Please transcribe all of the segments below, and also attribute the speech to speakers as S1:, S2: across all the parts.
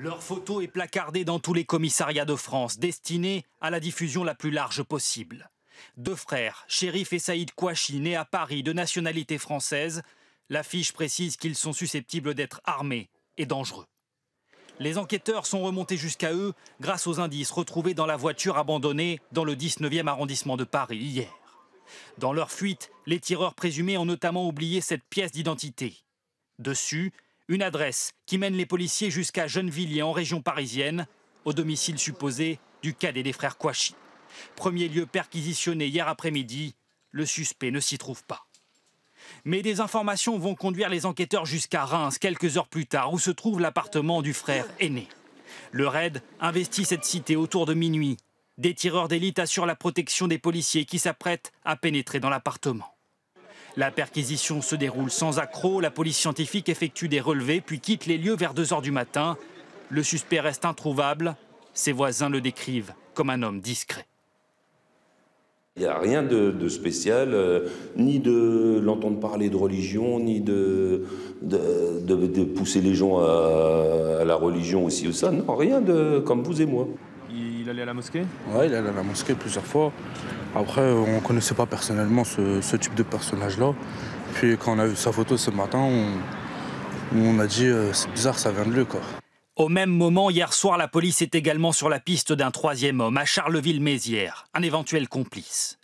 S1: Leur photo est placardée dans tous les commissariats de France, destinée à la diffusion la plus large possible. Deux frères, Chérif et Saïd Kouachi, nés à Paris de nationalité française, l'affiche précise qu'ils sont susceptibles d'être armés et dangereux. Les enquêteurs sont remontés jusqu'à eux grâce aux indices retrouvés dans la voiture abandonnée dans le 19e arrondissement de Paris hier. Dans leur fuite, les tireurs présumés ont notamment oublié cette pièce d'identité. Dessus, une adresse qui mène les policiers jusqu'à Gennevilliers en région parisienne, au domicile supposé du cadet des frères Kouachi. Premier lieu perquisitionné hier après-midi, le suspect ne s'y trouve pas. Mais des informations vont conduire les enquêteurs jusqu'à Reims quelques heures plus tard, où se trouve l'appartement du frère aîné. Le raid investit cette cité autour de minuit. Des tireurs d'élite assurent la protection des policiers qui s'apprêtent à pénétrer dans l'appartement. La perquisition se déroule sans accroc. La police scientifique effectue des relevés puis quitte les lieux vers 2 h du matin. Le suspect reste introuvable. Ses voisins le décrivent comme un homme discret.
S2: Il n'y a rien de spécial, ni de l'entendre parler de religion, ni de pousser les gens à la religion aussi ou ça. Non, rien de comme vous et moi.
S3: Il allait à la mosquée?
S4: Oui, il allait à la mosquée plusieurs fois. Après, on ne connaissait pas personnellement ce type de personnage-là. Puis quand on a vu sa photo ce matin, on a dit c'est bizarre, ça vient de lui, quoi.
S1: Au même moment, hier soir, la police est également sur la piste d'un troisième homme à Charleville-Mézières, un éventuel complice.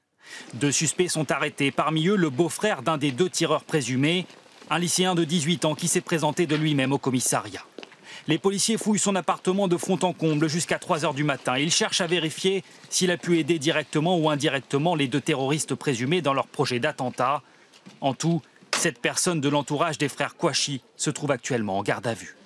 S1: 2 suspects sont arrêtés, parmi eux le beau-frère d'un des 2 tireurs présumés, un lycéen de 18 ans qui s'est présenté de lui-même au commissariat. Les policiers fouillent son appartement de fond en comble jusqu'à 3 h du matin. Ils cherchent à vérifier s'il a pu aider directement ou indirectement les 2 terroristes présumés dans leur projet d'attentat. En tout, 7 personnes de l'entourage des frères Kouachi se trouvent actuellement en garde à vue.